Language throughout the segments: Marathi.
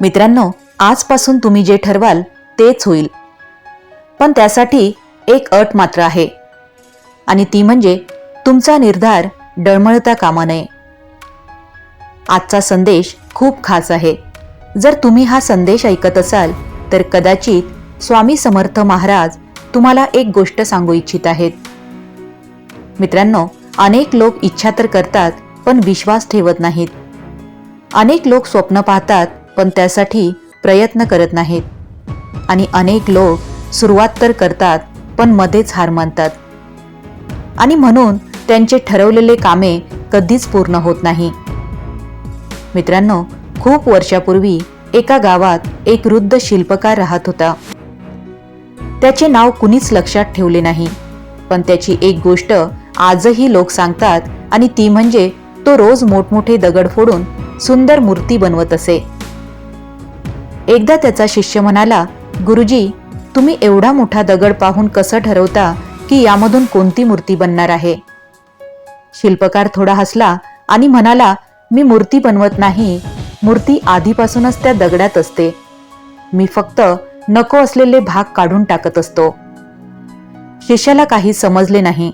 मित्रांनो, आजपासून तुम्ही जे ठरवाल तेच होईल, पण त्यासाठी एक अट मात्र आहे आणि ती म्हणजे तुमचा निर्धार डळमळता कामा नये. आजचा संदेश खूप खास आहे. जर तुम्ही हा संदेश ऐकत असाल तर कदाचित स्वामी समर्थ महाराज तुम्हाला एक गोष्ट सांगू इच्छित आहेत. मित्रांनो, अनेक लोक इच्छा तर करतात पण विश्वास ठेवत नाहीत. अनेक लोक स्वप्न पाहतात पण त्यासाठी प्रयत्न करत नाहीत. आणि अनेक लोक सुरुवात तर करतात पण मध्येच हार मानतात. आणि म्हणून त्यांचे ठरवलेले कामे कधीच पूर्ण होत नाही. मित्रांनो, खूप वर्षापूर्वी एका गावात एक वृद्ध शिल्पकार राहत होता. त्याचे नाव कुणीच लक्षात ठेवले नाही, पण त्याची एक गोष्ट आजही लोक सांगतात आणि ती म्हणजे तो रोज मोठमोठे दगड फोडून सुंदर मूर्ती बनवत असे. एकदा त्याचा शिष्य म्हणाला, गुरुजी, तुम्ही एवढा मोठा दगड पाहून कसं ठरवता की यामधून कोणती मूर्ती बनणार आहे? शिल्पकार थोडा हसला आणि म्हणाला, मी मूर्ती बनवत नाही, मूर्ती आधीपासूनच त्या दगडात असते. मी फक्त नको असलेले भाग काढून टाकत असतो. शिष्याला काही समजले नाही.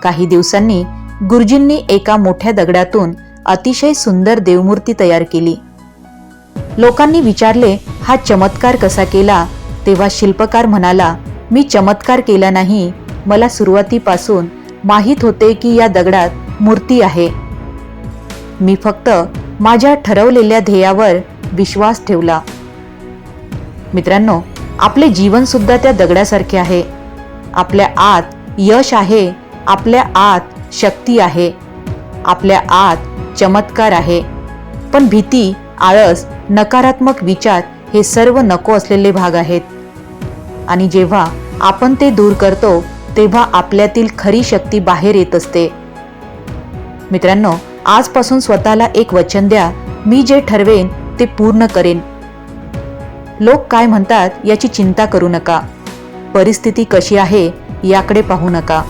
काही दिवसांनी गुरुजींनी एका मोठ्या दगडातून अतिशय सुंदर देवमूर्ती तयार केली. लोकांनी विचारले, हा चमत्कार कसा केला? तेव्हा शिल्पकार म्हणाला, मी चमत्कार केला नाही, मला सुरुवातीपासून माहीत होते की या दगडात मूर्ती आहे. मी फक्त माझ्या ठरवलेल्या ध्येयावर विश्वास ठेवला. मित्रांनो, आपले जीवन सुद्धा त्या दगडासारखे आहे. आपल्या आत यश आहे, आपल्या आत शक्ती आहे, आपल्या आत चमत्कार आहे. पण भीती, आळस, नकारात्मक विचार हे सर्व नको असलेले भाग आहेत. आणि जेव्हा आपण ते दूर करतो तेव्हा आपल्यातील खरी शक्ती बाहेर येत असते. मित्रांनो, आजपासून स्वतःला एक वचन द्या, मी जे ठरवेन ते पूर्ण करेन. लोक काय म्हणतात याची चिंता करू नका. परिस्थिती कशी आहे याकडे पाहू नका.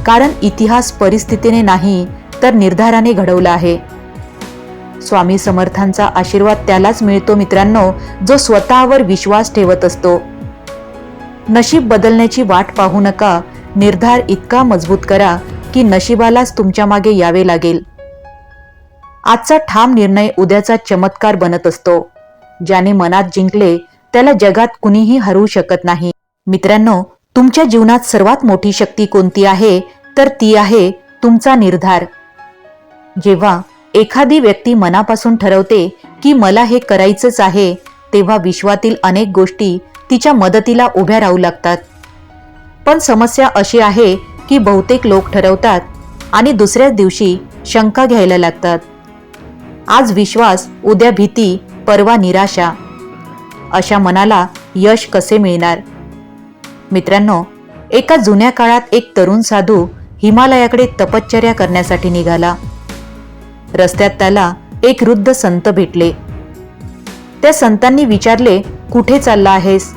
कारण इतिहास परिस्थितीने नाही तर निर्धाराने घडवला आहे. स्वामी समर्थांचा आशीर्वाद त्यालाच मिळतो मित्रांनो, जो स्वतःवर विश्वास ठेवत असतो. नशीब बदलण्याची वाट पाहू नका. निर्धार इतका मजबूत करा की नशिबालाच तुमच्या मागे यावे लागेल. आजचा ठाम निर्णय उद्याचा चमत्कार बनत असतो. ज्याने मनात जिंकले त्याला जगात कुणीही हरवू शकत नाही. मित्रांनो, तुमच्या जीवनात सर्वात मोठी शक्ती कोणती आहे तर ती आहे तुमचा निर्धार. जेव्हा एखादी व्यक्ती मनापासून ठरवते की मला हे करायचंच आहे, तेव्हा विश्वातील अनेक गोष्टी तिच्या मदतीला उभ्या राहू लागतात. पण समस्या अशी आहे की बहुतेक लोक ठरवतात आणि दुसऱ्याच दिवशी शंका घ्यायला लागतात. आज विश्वास, उद्या भीती, परवा निराशा. अशा मनाला यश कसे मिळणार? मित्रांनो, एका जुन्या काळात एक तरुण साधू हिमालयाकडे तपश्चर्या करण्यासाठी निघाला. रस्त्यात त्याला एक वृद्ध संत भेटले. त्या संतांनी विचारले, कुठे चालला आहेस?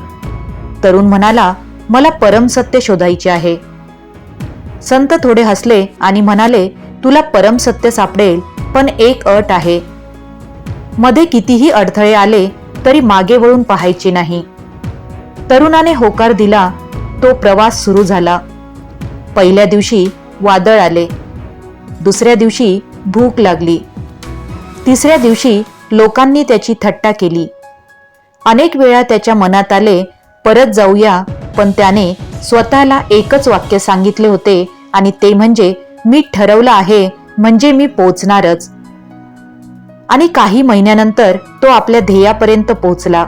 तरुण म्हणाला, मला परमसत्य शोधायचे आहे. संत थोडे हसले आणि म्हणाले, तुला परमसत्य सापडेल, पण एक अट आहे. मध्ये कितीही अडथळे आले तरी मागे वळून पाहायचे नाही. तरुणाने होकार दिला. तो प्रवास सुरू झाला. पहिल्या दिवशी वादळ आले, दुसऱ्या दिवशी भूक लागली, तिसऱ्या दिवशी लोकांनी त्याची थट्टा केली. अनेक वेळा त्याच्या मनात आले, परत जाऊया, पण त्याने स्वतःला एकच वाक्य सांगितले होते आणि ते म्हणजे, मी ठरवलं आहे म्हणजे मी पोचणारच. आणि काही महिन्यानंतर तो आपल्या ध्येयापर्यंत पोचला.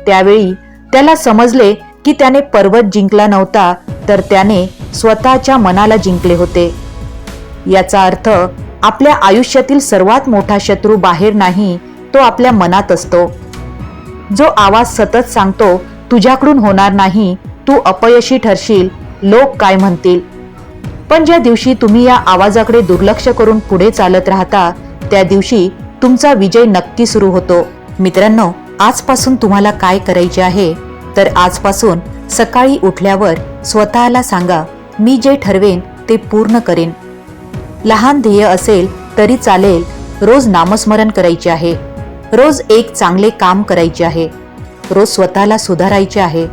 त्यावेळी त्याला समजले की त्याने पर्वत जिंकला नव्हता, तर त्याने स्वतःच्या मनाला जिंकले होते. याचा अर्थ आपल्या आयुष्यातील सर्वात मोठा शत्रू बाहेर नाही, तो आपल्या मनात असतो. जो आवाज सतत सांगतो, तुझ्याकडून होणार नाही, तू अपयशी ठरशील, लोक काय म्हणतील. पण ज्या दिवशी तुम्ही या आवाजाकडे दुर्लक्ष करून पुढे चालत राहता, त्या दिवशी तुमचा विजय नक्की सुरू होतो. मित्रांनो, आजपासून तुम्हाला काय करायचे आहे तर आजपासून सकाळी उठल्यावर स्वतःला सांगा, मी जे ठरवेन ते पूर्ण करेन. लहान ध्येय असेल तरी चालेल, रोज नामस्मरण करायचे आहे. रोज एक चांगले काम करायचे आहे, रोज स्वतःला सुधारायचे आहे.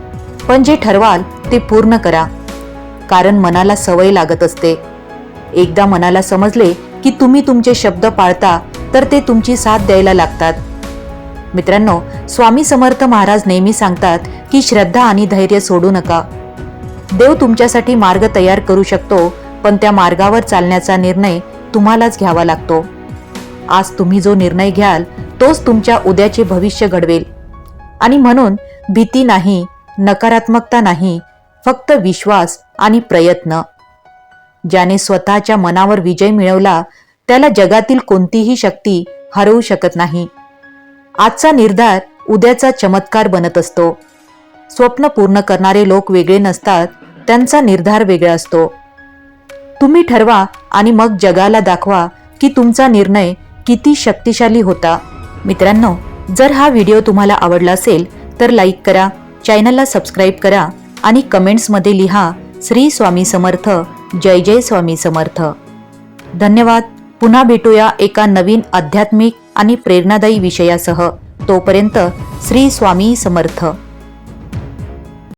पण जे ठरवाल ते पूर्ण करा, कारण मनाला सवय लागत असते. एकदा मनाला समजले की तुम्ही तुमचे शब्द पाळता तर ते तुमची साथ द्यायला लागतात. मित्रांनो, स्वामी समर्थ महाराज नेहमी सांगतात की श्रद्धा आणि धैर्य सोडू नका. देव तुमच्यासाठी मार्ग तयार करू शकतो, पण त्या मार्गावर चालण्याचा निर्णय तुम्हालाच घ्यावा लागतो. आज तुम्ही जो निर्णय घ्याल तोच तुमच्या उद्याचे भविष्य घडवेल. आणि म्हणून भीती नाही, नकारात्मकता नाही, फक्त विश्वास आणि प्रयत्न. ज्याने स्वतःच्या मनावर विजय मिळवला त्याला जगातील कोणतीही शक्ती हरवू शकत नाही. आजचा निर्धार उद्याचा चमत्कार बनत असतो. स्वप्न पूर्ण करणारे लोक वेगळे नसतात, त्यांचा निर्धार वेगळा असतो. तुम्ही ठरवा आणि मग जगाला दाखवा की तुमचा निर्णय किती शक्तिशाली होता. मित्रांनो, जर हा व्हिडिओ तुम्हाला आवडला असेल तर लाईक करा, चॅनलला सबस्क्राईब करा आणि कमेंट्समध्ये लिहा श्री स्वामी समर्थ, जय जय स्वामी समर्थ. धन्यवाद. पुन्हा भेटूया एका नवीन आध्यात्मिक आणि प्रेरणादायी विषयासह. तोपर्यंत श्री स्वामी समर्थ.